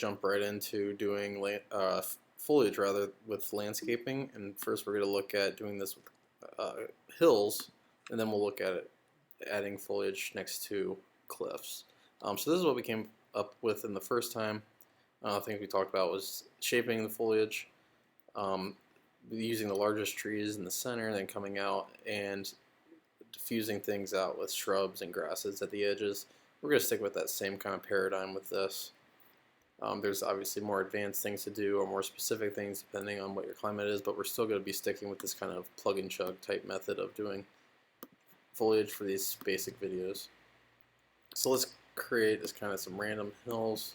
jump right into doing foliage rather with landscaping. And first we're going to look at doing this with hills, and then we'll look at it adding foliage next to cliffs. So this is what we came up with in the first time. Things we talked about was shaping the foliage, um, using the largest trees in the center, and then coming out and diffusing things out with shrubs and grasses at the edges. We're going to stick with that same kind of paradigm with this. There's obviously more advanced things to do or more specific things depending on what your climate is, but we're still going to be sticking with this kind of plug and chug type method of doing foliage for these basic videos. So let's create this kind of some random hills.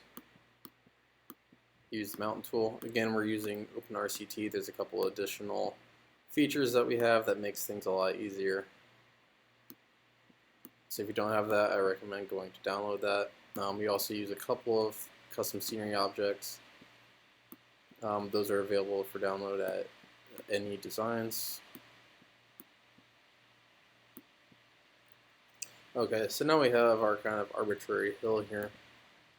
Use the mountain tool. Again, we're using OpenRCT. There's a couple additional features that we have that makes things a lot easier. So if you don't have that, I recommend going to download that. We also use a couple of custom scenery objects. Those are available for download at NE Designs. Okay, so now we have our kind of arbitrary hill here.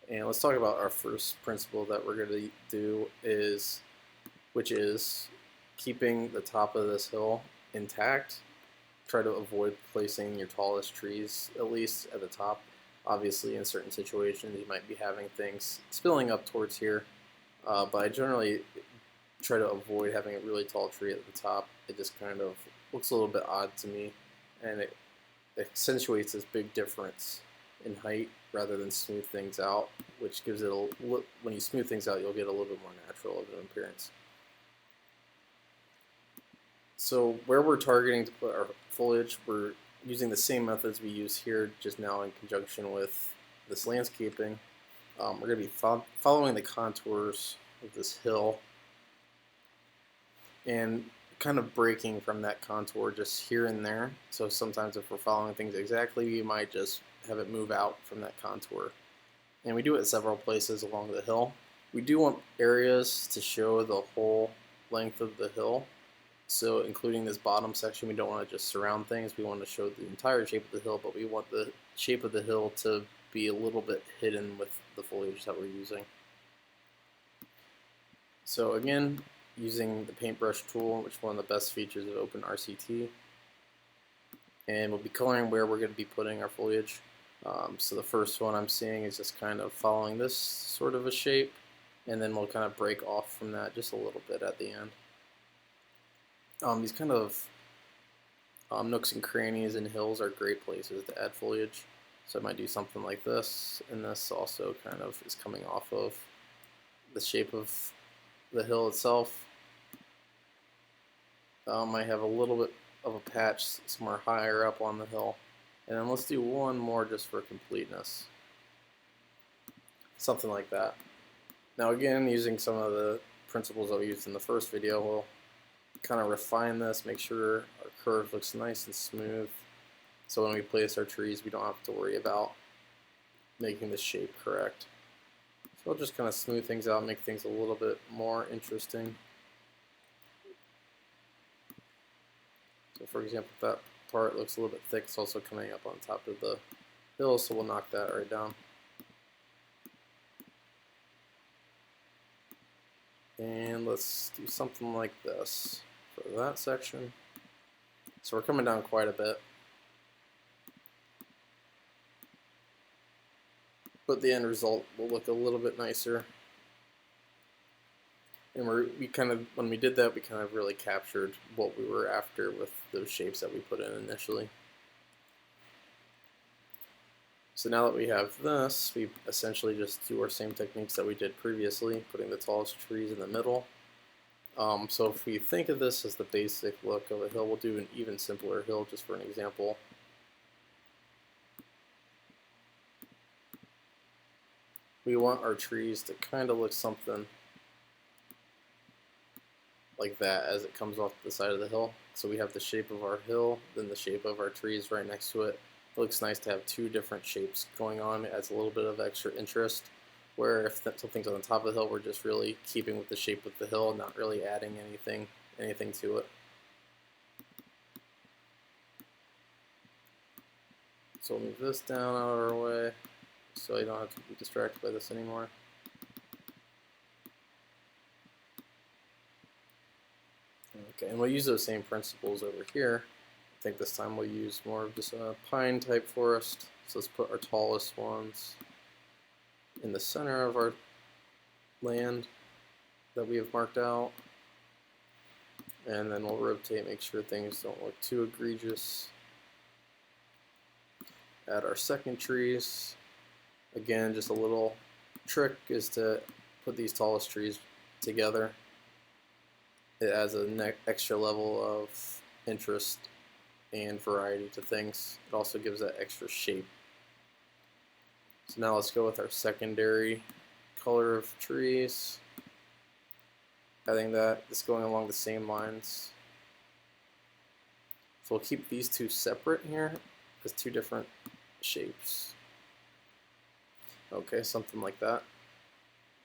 And let's talk about our first principle that we're going to do, which is keeping the top of this hill intact. Try to avoid placing your tallest trees, at least at the top. Obviously, in certain situations, you might be having things spilling up towards here, but I generally try to avoid having a really tall tree at the top. It just kind of looks a little bit odd to me, and it accentuates this big difference in height rather than smooth things out, which gives it a look. When you smooth things out, you'll get a little bit more natural of an appearance. So where we're targeting to put our foliage, we're using the same methods we use here, just now in conjunction with this landscaping. We're going to be following the contours of this hill and kind of breaking from that contour just here and there. So sometimes if we're following things exactly, we might just have it move out from that contour. And we do it several places along the hill. We do want areas to show the whole length of the hill. So including this bottom section, we don't want to just surround things. We want to show the entire shape of the hill, but we want the shape of the hill to be a little bit hidden with the foliage that we're using. So again, using the paintbrush tool, which is one of the best features of OpenRCT. And we'll be coloring where we're going to be putting our foliage. So the first one I'm seeing is just kind of following this sort of a shape, and then we'll kind of break off from that just a little bit at the end. These kind of nooks and crannies and hills are great places to add foliage. So I might do something like this, and this also kind of is coming off of the shape of the hill itself. Might have a little bit of a patch somewhere higher up on the hill. And then let's do one more just for completeness. Something like that. Now again, using some of the principles that we used in the first video, we'll kind of refine this, make sure our curve looks nice and smooth. So when we place our trees, we don't have to worry about making the shape correct. So I'll just kind of smooth things out, make things a little bit more interesting. So for example, if that part looks a little bit thick, it's also coming up on top of the hill, so we'll knock that right down. And let's do something like this for that section. So we're coming down quite a bit, but the end result will look a little bit nicer. And when we did that, we kind of really captured what we were after with those shapes that we put in initially. So now that we have this, we essentially just do our same techniques that we did previously, putting the tallest trees in the middle. So if we think of this as the basic look of a hill, we'll do an even simpler hill just for an example. We want our trees to kind of look something like that as it comes off the side of the hill. So we have the shape of our hill, then the shape of our trees right next to it. It looks nice to have two different shapes going on. It adds a little bit of extra interest, where if something's on the top of the hill, we're just really keeping with the shape of the hill, not really adding anything to it. So we'll move this down out of our way so I don't have to be distracted by this anymore. Okay, and we'll use those same principles over here. I think this time we'll use more of just a pine type forest. So let's put our tallest ones in the center of our land that we have marked out. And then we'll rotate, make sure things don't look too egregious. Add our second trees. Again, just a little trick is to put these tallest trees together. It adds an extra level of interest and variety to things. It also gives that extra shape. So now let's go with our secondary color of trees. I think that it's going along the same lines. So we'll keep these two separate here as two different shapes. Okay, something like that.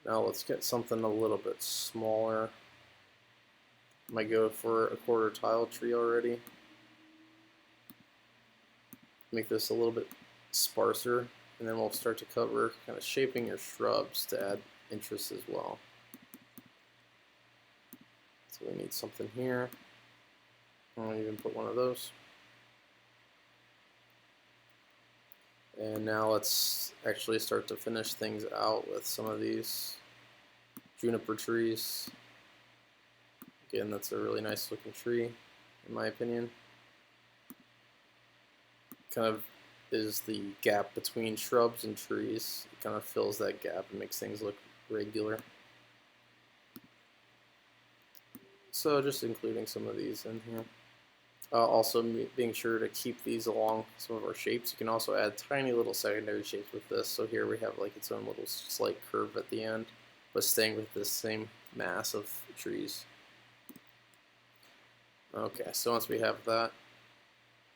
Now let's get something a little bit smaller. Might go for a quarter tile tree already. Make this a little bit sparser, and then we'll start to cover kind of shaping your shrubs to add interest as well. So we need something here. I'll even put one of those. And now let's actually start to finish things out with some of these juniper trees. Again, that's a really nice looking tree, in my opinion. Kind of is the gap between shrubs and trees. It kind of fills that gap and makes things look regular. So just including some of these in here. Also being sure to keep these along some of our shapes. You can also add tiny little secondary shapes with this. So here we have like its own little slight curve at the end, but staying with this same mass of trees. Okay, so once we have that,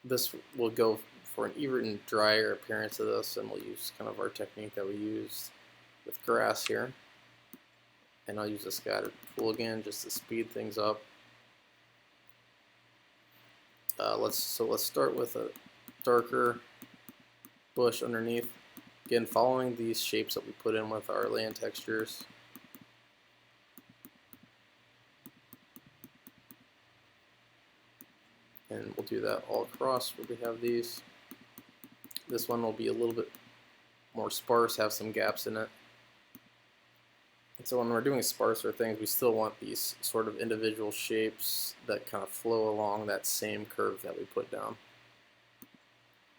this will go for an even drier appearance of this, and we'll use kind of our technique that we used with grass here. And I'll use a scattered tool again just to speed things up. Let's start with a darker bush underneath. Again, following these shapes that we put in with our land textures. And we'll do that all across where we have these. This one will be a little bit more sparse, have some gaps in it. And so when we're doing sparser things, we still want these sort of individual shapes that kind of flow along that same curve that we put down.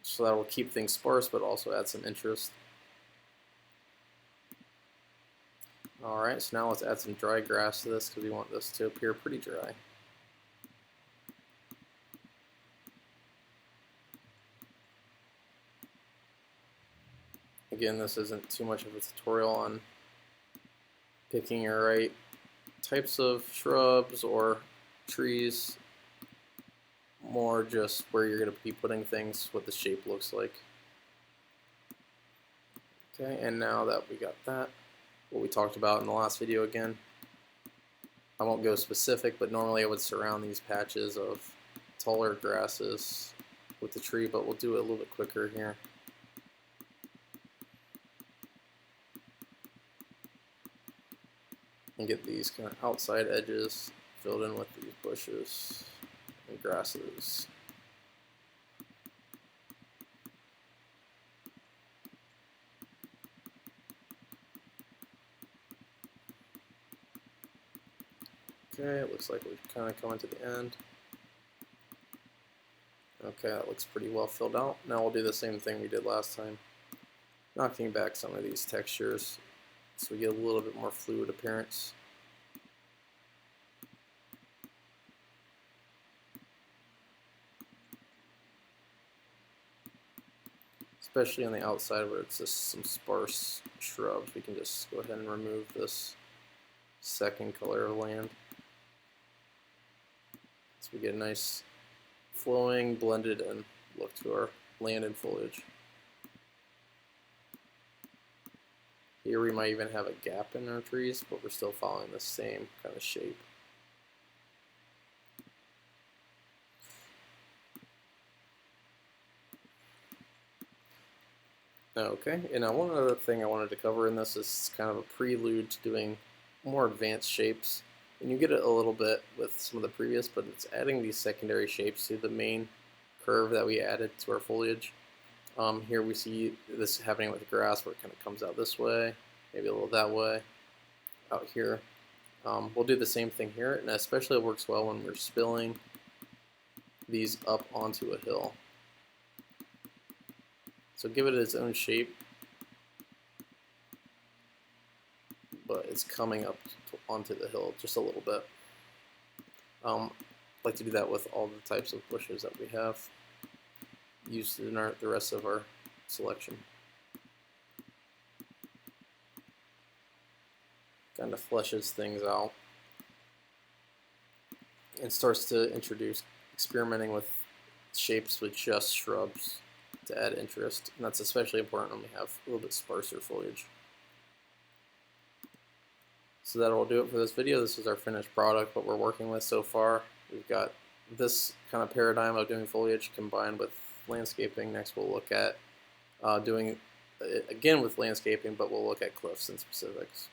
So that will keep things sparse, but also add some interest. Alright, so now let's add some dry grass to this because we want this to appear pretty dry. Again, this isn't too much of a tutorial on picking your right types of shrubs or trees, more just where you're going to be putting things, what the shape looks like. Okay, and now that we got that, what we talked about in the last video again, I won't go specific, but normally I would surround these patches of taller grasses with the tree, but we'll do it a little bit quicker here. And get these kind of outside edges filled in with these bushes and grasses. Okay, it looks like we've kind of come to the end. Okay, that looks pretty well filled out. Now we'll do the same thing we did last time, knocking back some of these textures so we get a little bit more fluid appearance. Especially on the outside where it's just some sparse shrubs, we can just go ahead and remove this second color of land. So we get a nice flowing, blended in look to our land and foliage. Here we might even have a gap in our trees, but we're still following the same kind of shape. Okay, and now one other thing I wanted to cover in this is kind of a prelude to doing more advanced shapes. And you get it a little bit with some of the previous, but it's adding these secondary shapes to the main curve that we added to our foliage. Here we see this happening with the grass where it kind of comes out this way, maybe a little that way, out here. We'll do the same thing here, and especially it works well when we're spilling these up onto a hill. So give it its own shape, but it's coming up onto the hill just a little bit. I like to do that with all the types of bushes that we have used in the rest of our selection. Kind of fleshes things out and starts to introduce experimenting with shapes with just shrubs to add interest, and that's especially important when we have a little bit sparser foliage. So that'll do it for this video. This is our finished product, what we're working with so far. We've got this kind of paradigm of doing foliage combined with landscaping. Next we'll look at doing it again with landscaping, but we'll look at cliffs and specifics.